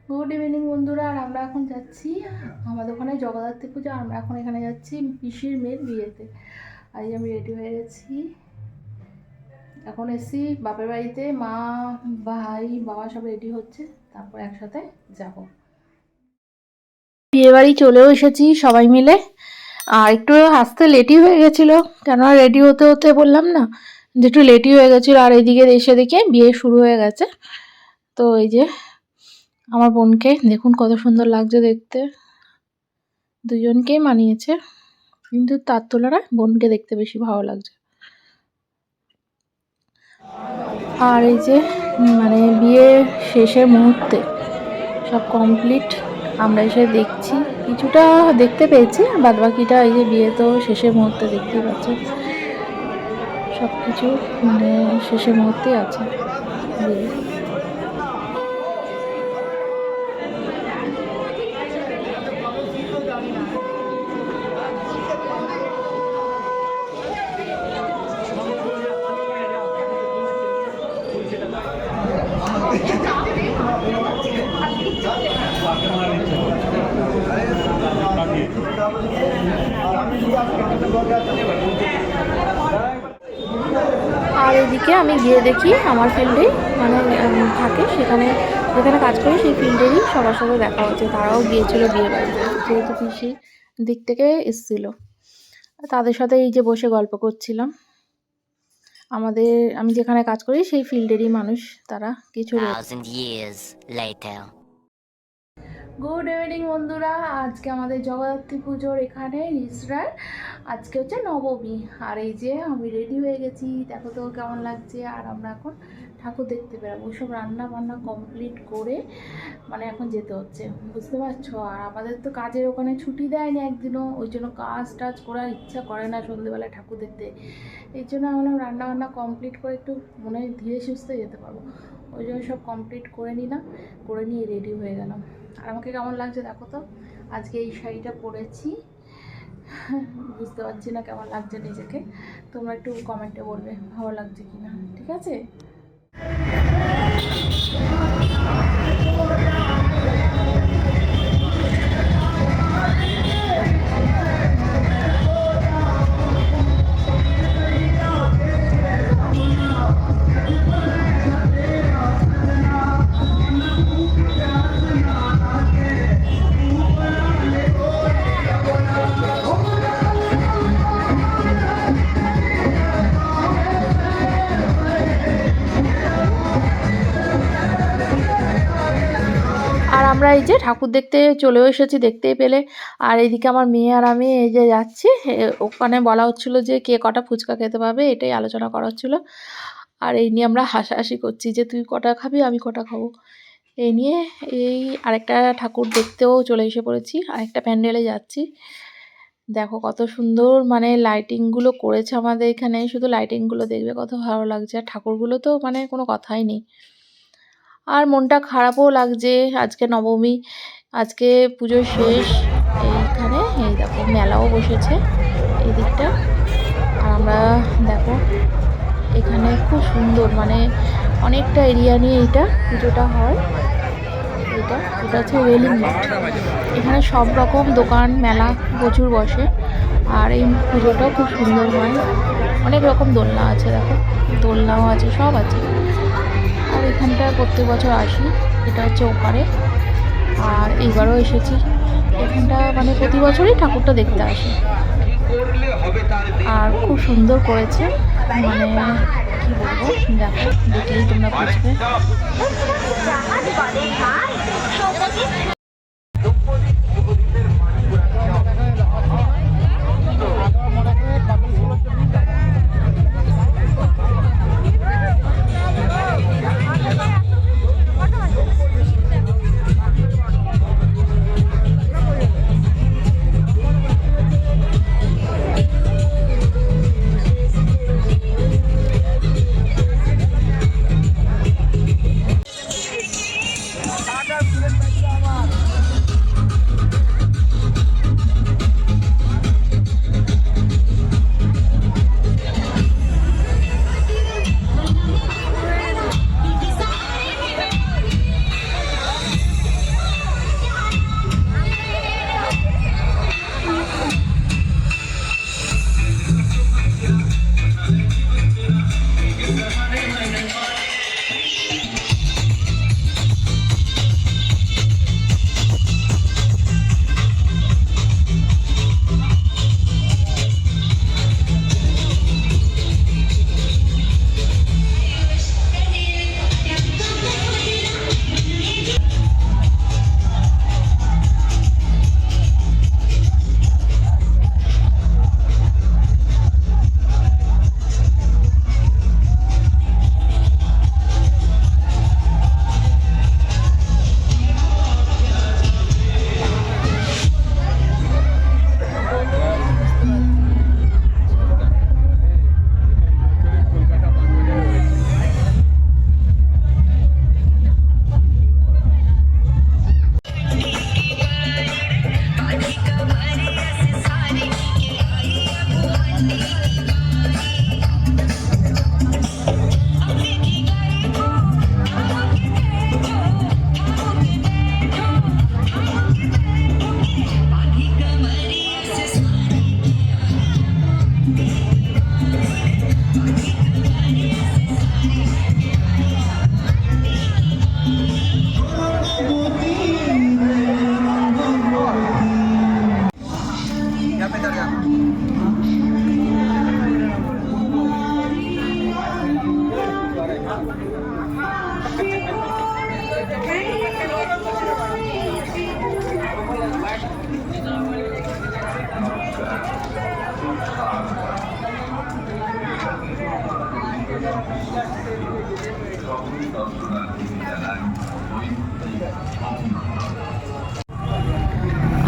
Good evening বন্ধুরা। আর আমরা এখন যাচ্ছি আমাদের ওখানে জগদ্ধাত্রী পুজো। আমরা এখন এখানে যাচ্ছি পিসির মেয়ের বিয়েতে। আজ আমি রেডি হয়ে গেছি। এখন এসছি বাপের বাড়িতে, মা ভাই বাবা সব রেডি হচ্ছে, তারপর একসাথে যাব। বিয়ে বাড়ি চলেও এসেছি সবাই মিলে। আর একটু আসতে লেটই হয়ে গেছিলো, কেননা রেডি হতে হতে বললাম না যে একটু লেটই হয়ে গেছিলো। আর এইদিকে এসে দেখে বিয়ে শুরু হয়ে গেছে। তো এই যে আমার বোনকে দেখুন কত সুন্দর লাগছে দেখতে, দুজনকেই মানিয়েছে, কিন্তু তার তুলনায় বোনকে দেখতে বেশি ভালো লাগছে। আর এই যে বিয়ে শেষের মুহূর্তে সব কমপ্লিট, আমরা এসে দেখছি, কিছুটা দেখতে পেয়েছি, বাদ বাকিটা এই যে বিয়ে তো শেষের মুহূর্তে দেখতেই পাচ্ছি, সব কিছু শেষের মুহূর্তেই আছে বিয়ে। আর এদিকে আমি গিয়ে দেখি আমার ফিল্ডেই থাকে, সেখানে যেখানে কাজ করি সেই ফিল্ডেরই সবার সাথে দেখা হচ্ছে। তারাও গিয়েছিল বিয়ে বাড়িতে, যেহেতু পিসি দিক থেকে এসেছিল। তাদের সাথে এই যে বসে গল্প করছিলাম। আমি যেখানে কাজ করি সেই ফিল্ডেরই মানুষ তারা, কিছু। গুড ইভিনিং বন্ধুরা। আজকে আমাদের জগদ্ধাত্রী পুজোর এখানে রিসরার আজকে হচ্ছে নবমী। আর এই যে আমি রেডি হয়ে গেছি, দেখো তো কেমন লাগছে। আর আমরা এখন ঠাকুর দেখতে বেরোবো, সব রান্না বান্না কমপ্লিট করে এখন যেতে হচ্ছে, বুঝতে পারছো। আর আমাদের তো কাজের ওখানে ছুটি দেয়নি একদিনও, ওই জন্য কাজ টাজ করার ইচ্ছা করে না সন্ধ্যেবেলায় ঠাকুর দেখতে। এই জন্য আমরা রান্না বান্না কমপ্লিট করে একটু মনে ধীরে সুস্থে যেতে পারবো, ওই জন্য সব কমপ্লিট করে নিলাম, করে নিয়ে রেডি হয়ে গেলাম। আর আমাকে কেমন লাগছে দেখো তো, আজকে এই শাড়িটা পরেছি, বুঝতে পারছি না কেমন লাগছে নিজেকে, তোমরা একটু কমেন্টে বলবে ভালো লাগছে কিনা, ঠিক আছে। আর আমরা এই যে ঠাকুর দেখতে চলেও এসেছি, দেখতেই পেলে। আর এইদিকে আমার মেয়ে আর আমি এই যে যাচ্ছি, ওখানে বলা হচ্ছিলো যে কে কটা ফুচকা খেতে পাবে, এটাই আলোচনা করা হচ্ছিলো। আর এই নিয়ে আমরা হাসাহাসি করছি যে তুই কটা খাবি আমি কটা খাবো, এই নিয়ে। এই আরেকটা ঠাকুর দেখতেও চলে এসে পড়েছি, আরেকটা প্যান্ডেলে যাচ্ছি। দেখো কত সুন্দর লাইটিংগুলো করেছে আমাদের এখানে, শুধু লাইটিংগুলো দেখবে কত ভালো লাগছে। আর ঠাকুরগুলো তো কোনো কথাই নেই। আর মনটা খারাপও লাগছে, আজকে নবমী, আজকে পুজো শেষ। এইখানে এই দেখো মেলাও বসেছে এই দিকটা। আর আমরা দেখো এখানে খুব সুন্দর অনেকটা এরিয়া নিয়ে এইটা পুজোটা হয়। এটা হচ্ছে রেলিং মাঠ, এখানে সব রকম দোকান মেলা প্রচুর বসে। আর এই পুজোটাও খুব সুন্দর হয়, অনেক রকম দোলনা আছে, দেখো দোলনাও আছে, সব আছে। আর এখানটা প্রত্যেক বছর আসি, এটা হচ্ছে ওপারে। আর এইবারও এসেছি এখানটা, প্রতি বছরই ঠাকুরটা দেখতে আসি। আর খুব সুন্দর করেছে, কি বলবো, দেখো দেখলেই তোমরা বুঝবে।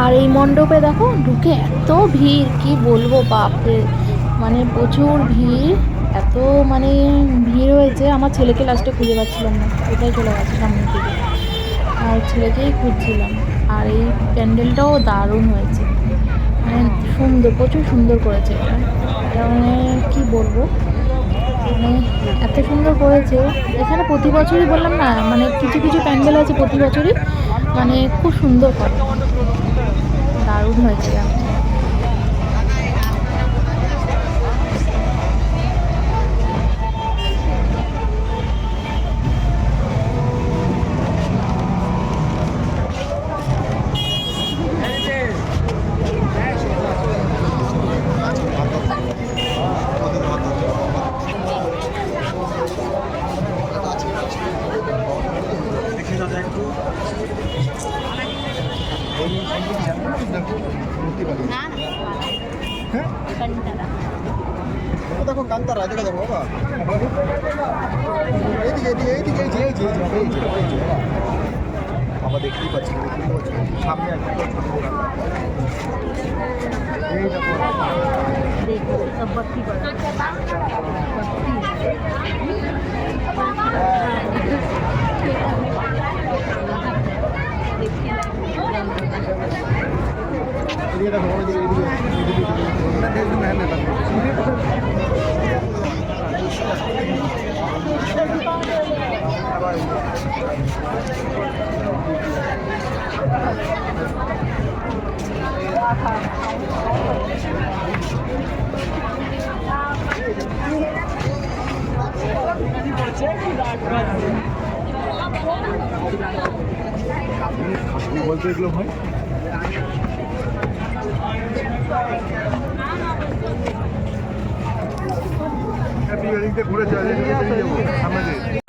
আর এই মণ্ডপে দেখো ঢুকে এত ভিড়, কি বলবো বাপরে, মানে প্রচুর ভিড়, এত মানে ভিড় হয়েছে। আমার ছেলেকে লাস্টে খুঁজে পাচ্ছিলাম না, কোথায় চলে গেছে সামনের দিকে, আর ছেলেকেই খুঁজছিলাম। আর এই প্যান্ডেলটাও দারুণ হয়েছে, মানে সুন্দর, প্রচুর সুন্দর করেছে এটা। এটা মানে কি বলবো, মানে এত সুন্দর করেছে। এখানে প্রতি বছরই বললাম না, মানে কিছু কিছু প্যান্ডেল আছে প্রতি বছরই মানে খুব সুন্দর করে, দারুণ হয়েছে জানো। দেখো কান্তারা, দেখো দেখো বাবা, এইদিকে এইদিকে এইদিকে এই যে এই যে এই যে এই যে বাবা, দেখতেই পাচ্ছি সামনে একটা এই দেখো देखो सब बत्ती पड़ा ये देखो এইদিকে এইদিকে মেহनत বলতে এগুলো হয়। ঘুরে চলে যাবো সামনে দিয়ে।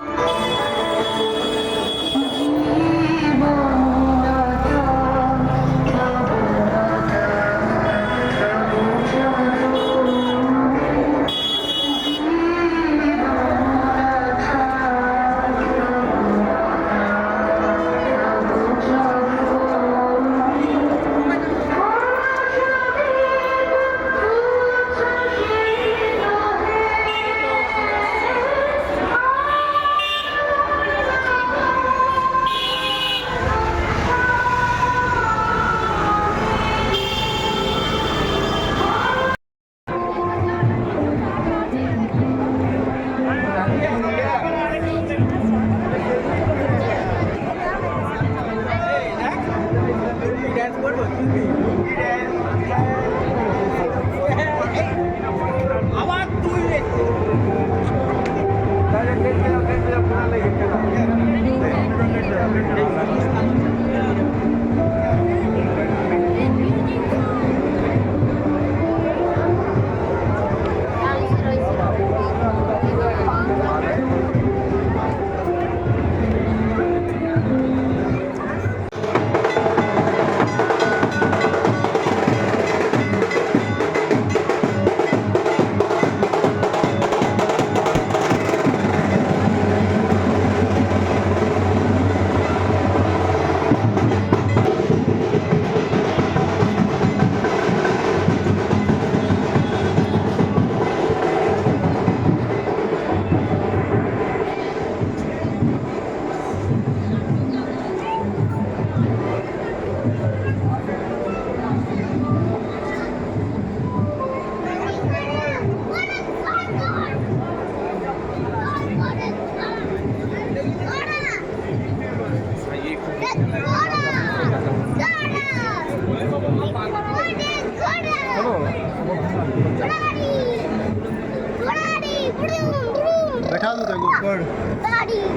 बैठा दो तेरे ऊपर,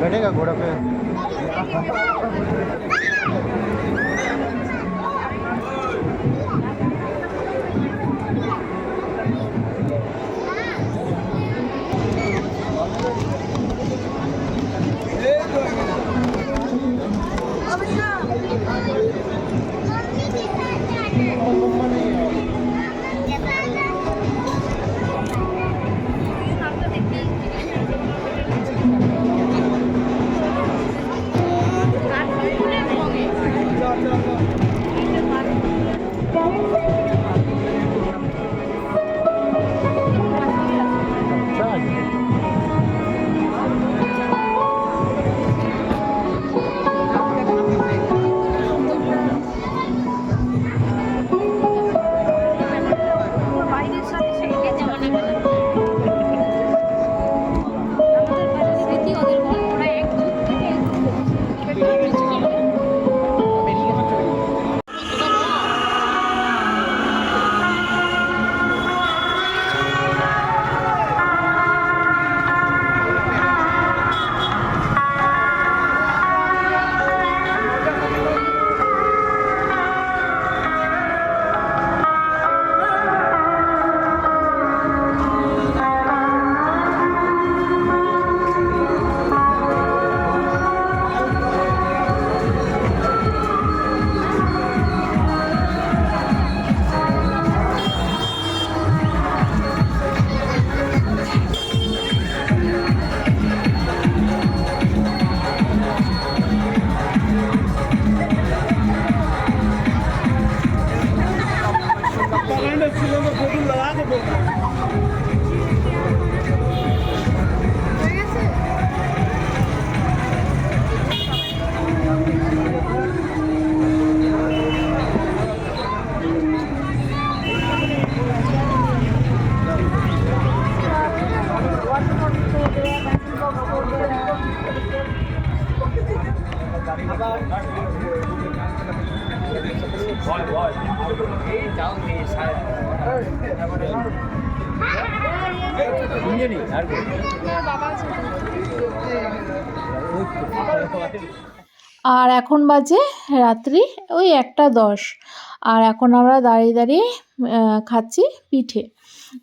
बैठेगा घोड़ा पे। আর এখন বাজে রাত্রি ওই 1:10। আর এখন আমরা দাঁড়িয়ে দাঁড়িয়ে খাচ্ছি পিঠে,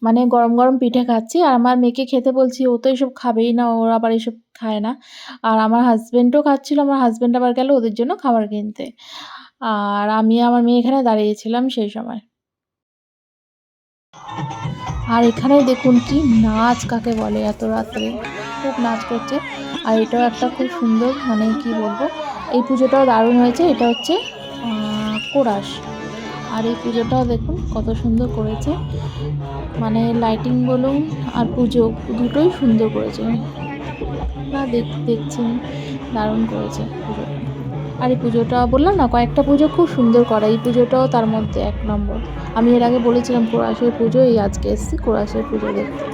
মানে গরম গরম পিঠে খাচ্ছি। আর আমার মেয়েকে খেতে বলছি, ও তো এসব খাবেই না, ওর আবার এসব খায় না। আর আমার হাজব্যান্ডও খাচ্ছিল, আমার হাজব্যান্ড আবার গেল ওদের জন্য খাবার কিনতে। আর আমি আমার মেয়ে এখানে দাঁড়িয়েছিলাম সেই সময়। আর এখানে দেখুন কি নাচ কাকে বলে, এত রাত্রে খুব নাচ করছে। আর এটাও একটা খুব সুন্দর, মানে কি বলবো, এই পুজোটাও দারুণ হয়েছে। এটা হচ্ছে কোরাস। আর এই পুজোটাও দেখুন কত সুন্দর করেছে, মানে লাইটিং বলুন আর পুজো দুটোই সুন্দর করেছে না, দেখছেন দারুণ করেছে পুজোটা। আর এই পুজোটা বললাম না, কয়েকটা পুজো খুব সুন্দর করে, এই পুজোটাও তার মধ্যে 1 নম্বর। আমি এর আগে বলেছিলাম কোরাসের পুজো, এই আজকে এসেছি কোরাসের পুজো দেখতে।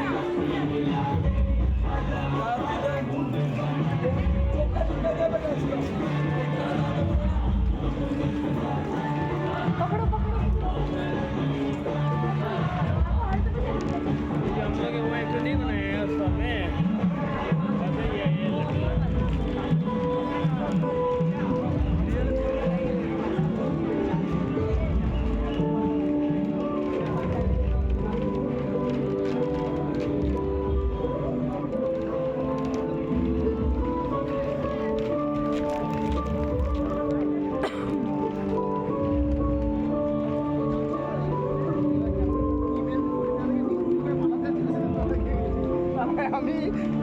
আমি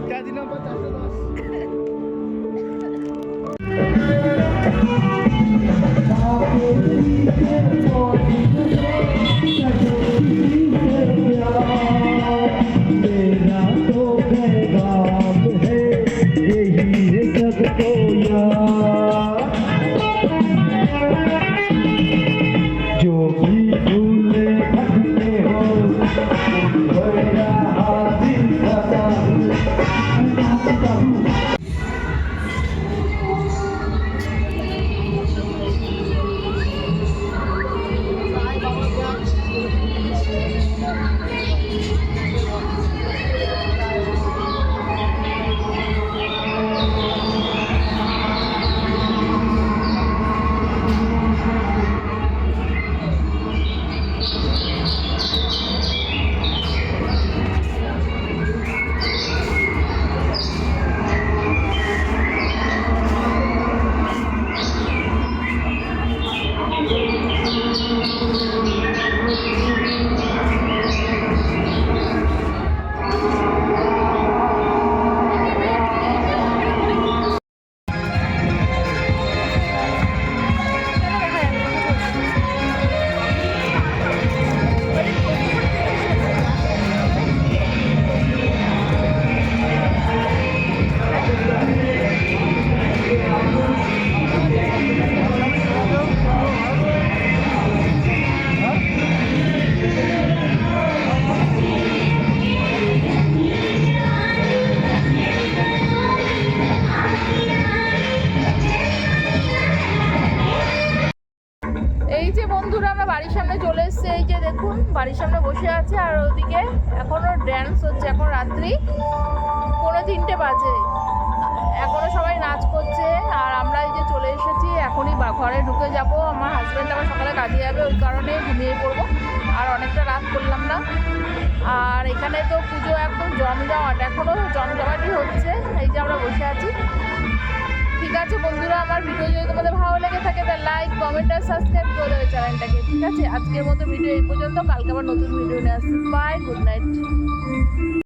কাজী নাম্বার 410। तेरा तो पैगाम है यही है सबको यार, जो भी भूले भटके हो भैया हाजिर सदा। এই যে বন্ধুরা আমরা বাড়ির সামনে চলে এসেছি, এই যে দেখুন বাড়ির সামনে বসে আছে। আর ওদিকে এখনো ড্যান্স হচ্ছে, এখন রাত্রি 2:45 বাজে, এখনো সবাই নাচ করছে। আর আমরা এই যে চলে এসেছি, এখনই ঘরে ঢুকে যাব। আমার হাজব্যান্ড আবার সকালে কাজে যাবে, ওই কারণে ঘুমিয়ে পড়বো, আর অনেকটা রাত করলাম না। আর এখানে তো পুজো একদম জমজমাট, এখনো জমজমাটই হচ্ছে। এই যে আমরা বসে আছি। ঠিক আছে বন্ধুরা, আমার ভিডিও যদি তোমাদের ভালো লেগে থাকে তাহলে লাইক, কমেন্ট আর সাবস্ক্রাইব করে দেবে চ্যানেলটাকে। ঠিক আছে, আজকের মতো ভিডিও এই পর্যন্ত, কালকে আবার নতুন ভিডিও নিয়ে আসছি। Bye, good night.